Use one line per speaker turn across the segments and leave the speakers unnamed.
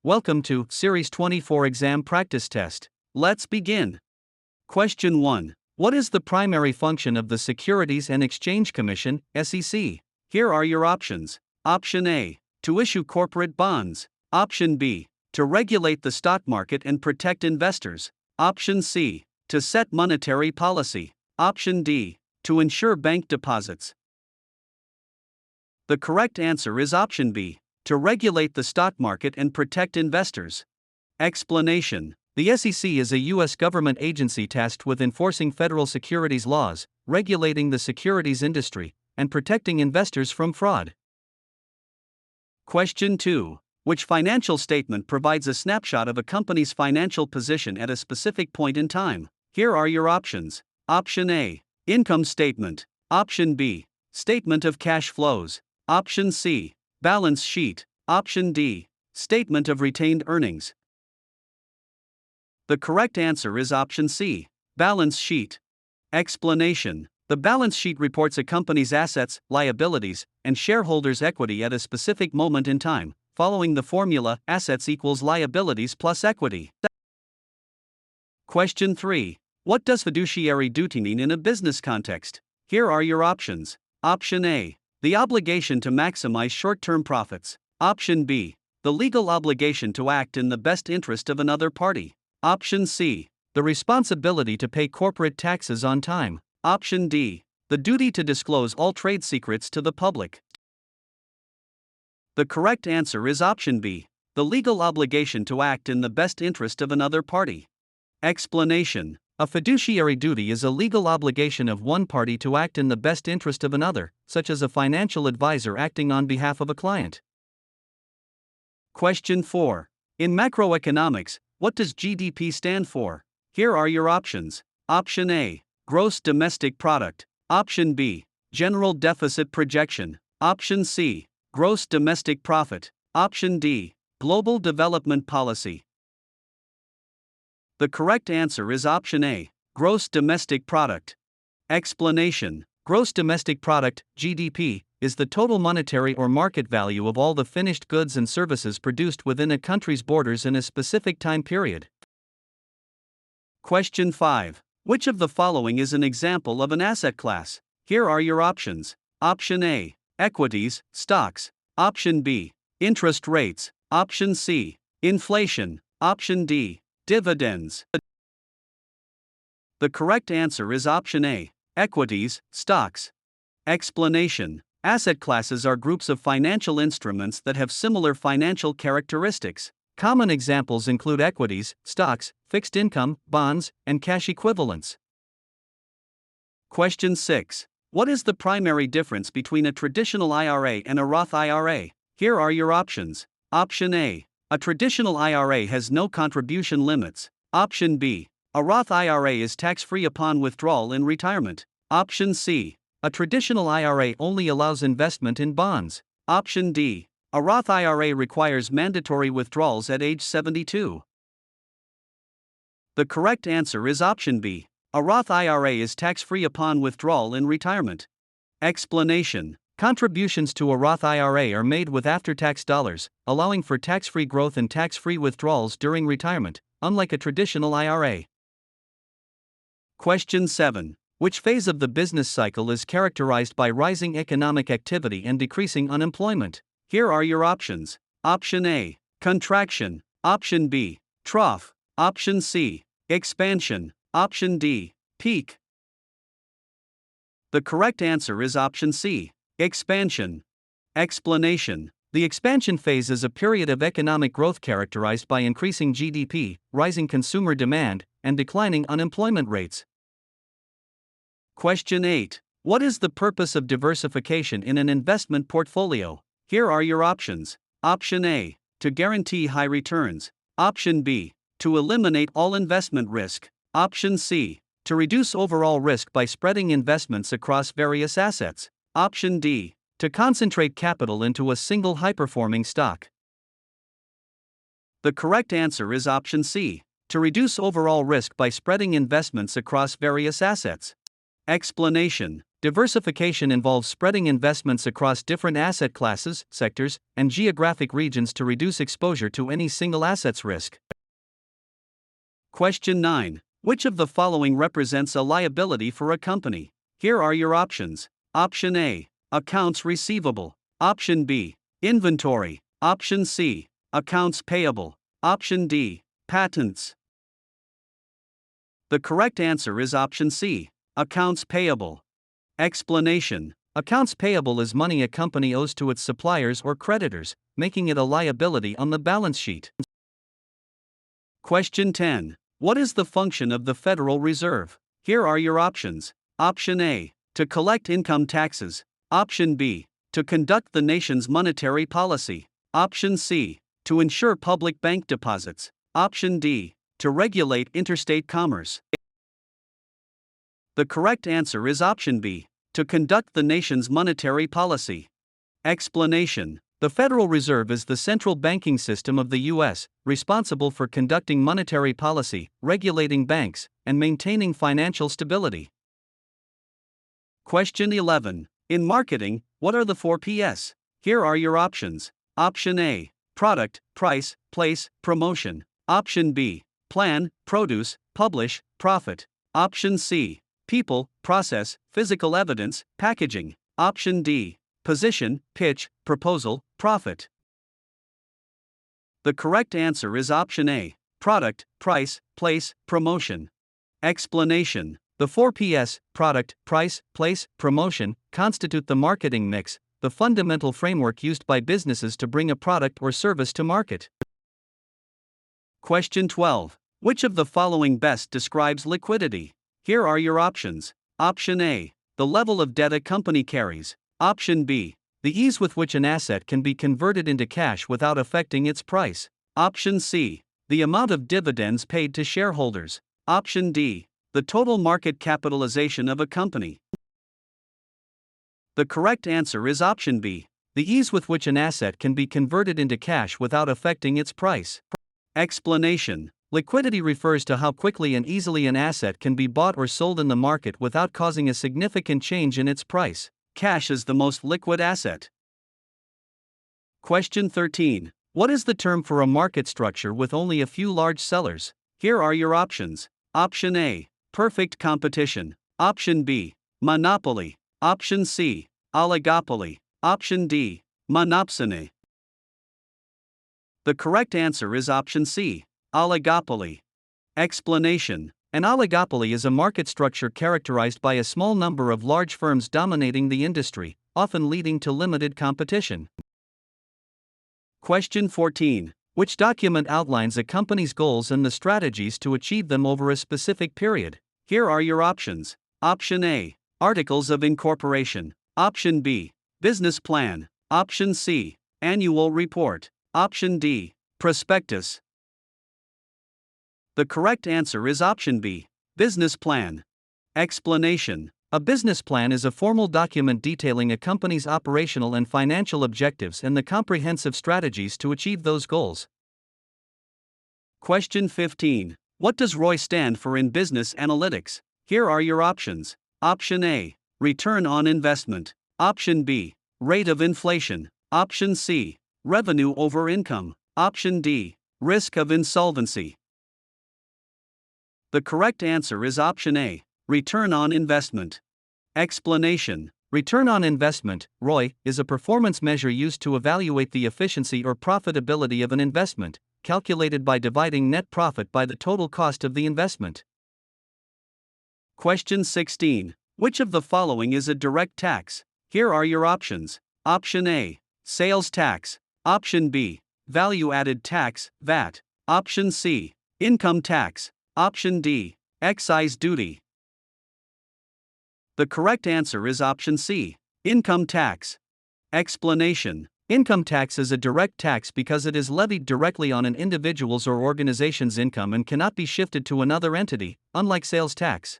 Welcome to Series 24 Exam Practice Test. Let's begin. Question 1. What is the primary function of the Securities and Exchange Commission, SEC? Here are your options. Option A. To issue corporate bonds. Option B. To regulate the stock market and protect investors. Option C. To set monetary policy. Option D. To ensure bank deposits. The correct answer is option B. To regulate the stock market and protect investors. Explanation. The SEC is a U.S. government agency tasked with enforcing federal securities laws, regulating the securities industry, and protecting investors from fraud. Question 2. Which financial statement provides a snapshot of a company's financial position at a specific point in time? Here are your options. Option A. Income statement. Option B. Statement of cash flows. Option C. Balance sheet. Option D. Statement of retained earnings. The correct answer is option C. Balance sheet. Explanation. The balance sheet reports a company's assets, liabilities, and shareholders' equity at a specific moment in time, following the formula assets equals liabilities plus equity. Question 3. What does fiduciary duty mean in a business context? Here are your options. Option A. The obligation to maximize short-term profits. Option B. The legal obligation to act in the best interest of another party. Option C. The responsibility to pay corporate taxes on time. Option D. The duty to disclose all trade secrets to the public. The correct answer is option B. The legal obligation to act in the best interest of another party. Explanation. A fiduciary duty is a legal obligation of one party to act in the best interest of another, such as a financial advisor acting on behalf of a client. Question 4. In macroeconomics, what does GDP stand for? Here are your options. Option A. Gross domestic product. Option B. General deficit projection. Option C. Gross domestic profit. Option D. Global development policy. The correct answer is option A. Gross domestic product. Explanation. Gross domestic product, GDP, is the total monetary or market value of all the finished goods and services produced within a country's borders in a specific time period. Question 5. Which of the following is an example of an asset class? Here are your options. Option A. Equities, stocks. Option B. Interest rates. Option C. Inflation. Option D. Dividends. The correct answer is option A. Equities, stocks. Explanation. Asset classes are groups of financial instruments that have similar financial characteristics. Common examples include equities, stocks, fixed income, bonds, and cash equivalents. Question 6. What is the primary difference between a traditional IRA and a Roth IRA? Here are your options. Option A. A traditional IRA has no contribution limits. Option B. A Roth IRA is tax-free upon withdrawal in retirement. Option C. A traditional IRA only allows investment in bonds. Option D. A Roth IRA requires mandatory withdrawals at age 72. The correct answer is option B. A Roth IRA is tax-free upon withdrawal in retirement. Explanation. Contributions to a Roth IRA are made with after-tax dollars, allowing for tax-free growth and tax-free withdrawals during retirement, unlike a traditional IRA. Question 7. Which phase of the business cycle is characterized by rising economic activity and decreasing unemployment? Here are your options. Option A. Contraction. Option B. Trough. Option C. Expansion. Option D. Peak. The correct answer is option C. Expansion. Explanation. The expansion phase is a period of economic growth characterized by increasing GDP, rising consumer demand, and declining unemployment rates. Question 8. What is the purpose of diversification in an investment portfolio? Here are your options. Option A. To guarantee high returns. Option B. To eliminate all investment risk. Option C. To reduce overall risk by spreading investments across various assets. Option D. To concentrate capital into a single high-performing stock. The correct answer is option C. To reduce overall risk by spreading investments across various assets. Explanation. Diversification involves spreading investments across different asset classes, sectors, and geographic regions to reduce exposure to any single asset's risk. Question 9. Which of the following represents a liability for a company? Here are your options. Option A. Accounts receivable. Option B. Inventory. Option C. Accounts payable. Option D. Patents. The correct answer is option C. Accounts payable. Explanation. Accounts payable is money a company owes to its suppliers or creditors, making it a liability on the balance sheet. Question 10. What is the function of the Federal Reserve? Here are your options. Option A. To collect income taxes. Option B. To conduct the nation's monetary policy. Option C. To ensure public bank deposits. Option D. To regulate interstate commerce. The correct answer is option B. To conduct the nation's monetary policy. Explanation. The Federal Reserve is the central banking system of the U.S., responsible for conducting monetary policy, regulating banks, and maintaining financial stability. Question 11. In marketing, what are the 4 Ps? Here are your options. Option A. Product, price, place, promotion. Option B. Plan, produce, publish, profit. Option C. People, process, physical evidence, packaging. Option D. Position, pitch, proposal, profit. The correct answer is option A. Product, price, place, promotion. Explanation. The 4 Ps, product, price, place, promotion, constitute the marketing mix, the fundamental framework used by businesses to bring a product or service to market. Question 12. Which of the following best describes liquidity? Here are your options. Option A. The level of debt a company carries. Option B. The ease with which an asset can be converted into cash without affecting its price. Option C. The amount of dividends paid to shareholders. Option D. The total market capitalization of a company. The correct answer is option B. The ease with which an asset can be converted into cash without affecting its price. Explanation. Liquidity refers to how quickly and easily an asset can be bought or sold in the market without causing a significant change in its price. Cash is the most liquid asset. Question 13. What is the term for a market structure with only a few large sellers? Here are your options. Option A. Perfect competition. Option B. Monopoly. Option C. Oligopoly. Option D. Monopsony. The correct answer is option C. Oligopoly. Explanation. An oligopoly is a market structure characterized by a small number of large firms dominating the industry, often leading to limited competition. Question 14. Which document outlines a company's goals and the strategies to achieve them over a specific period? Here are your options. Option A. Articles of Incorporation. Option B. Business Plan. Option C. Annual Report. Option D. Prospectus. The correct answer is option B. Business Plan. Explanation. A business plan is a formal document detailing a company's operational and financial objectives and the comprehensive strategies to achieve those goals. Question 15. What does ROI stand for in business analytics? Here are your options. Option A. Return on investment. Option B. Rate of inflation. Option C. Revenue over income. Option D. Risk of insolvency. The correct answer is option A. Return on investment. Explanation. Return on investment, ROI, is a performance measure used to evaluate the efficiency or profitability of an investment, calculated by dividing net profit by the total cost of the investment. Question 16. Which of the following is a direct tax? Here are your options. Option A. Sales tax. Option B. Value-added tax, VAT. Option C. Income tax. Option D. Excise duty. The correct answer is option C. Income tax. Explanation. Income tax is a direct tax because it is levied directly on an individual's or organization's income and cannot be shifted to another entity, unlike sales tax.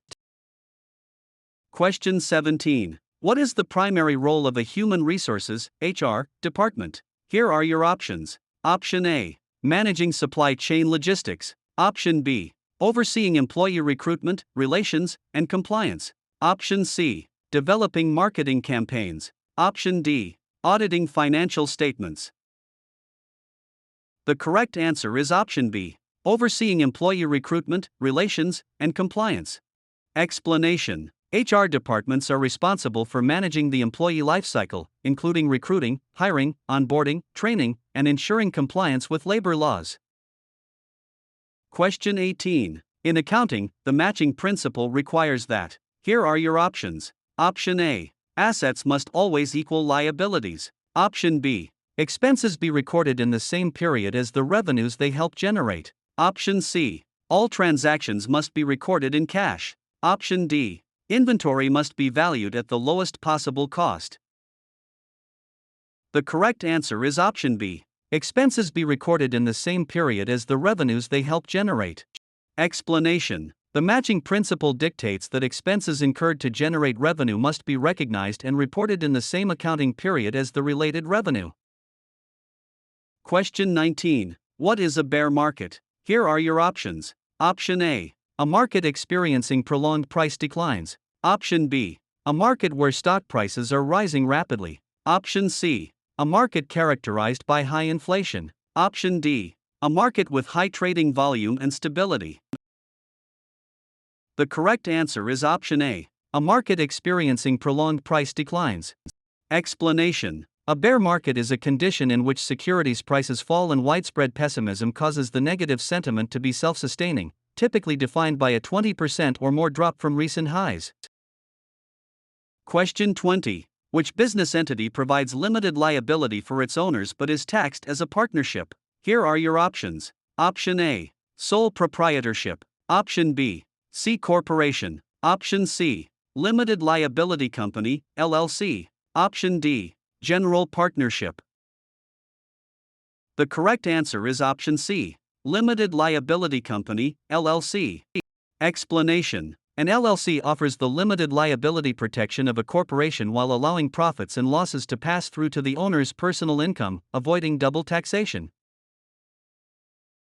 Question 17. What is the primary role of a human resources (HR) department? Here are your options. Option A. Managing supply chain logistics. Option B. Overseeing employee recruitment, relations, and compliance. Option C. Developing marketing campaigns. Option D. Auditing financial statements. The correct answer is option B. Overseeing employee recruitment, relations, and compliance. Explanation. HR departments are responsible for managing the employee lifecycle, including recruiting, hiring, onboarding, training, and ensuring compliance with labor laws. Question 18. In accounting, the matching principle requires that. Here are your options. Option A. Assets must always equal liabilities. Option B. Expenses be recorded in the same period as the revenues they help generate. Option C. All transactions must be recorded in cash. Option D. Inventory must be valued at the lowest possible cost. The correct answer is option B. Expenses be recorded in the same period as the revenues they help generate. Explanation. The matching principle dictates that expenses incurred to generate revenue must be recognized and reported in the same accounting period as the related revenue. Question 19. What is a bear market? Here are your options. Option A. A market experiencing prolonged price declines. Option B. A market where stock prices are rising rapidly. Option C. A market characterized by high inflation. Option D. A market with high trading volume and stability. The correct answer is option A. A market experiencing prolonged price declines. Explanation. A bear market is a condition in which securities prices fall and widespread pessimism causes the negative sentiment to be self-sustaining, typically defined by a 20% or more drop from recent highs. Question 20. Which business entity provides limited liability for its owners but is taxed as a partnership? Here are your options. Option A. Sole proprietorship. Option B. C corporation. Option C. Limited liability company, LLC. Option D. General partnership. The correct answer is option C. Limited liability company, LLC. Explanation. An LLC offers the limited liability protection of a corporation while allowing profits and losses to pass through to the owner's personal income, avoiding double taxation.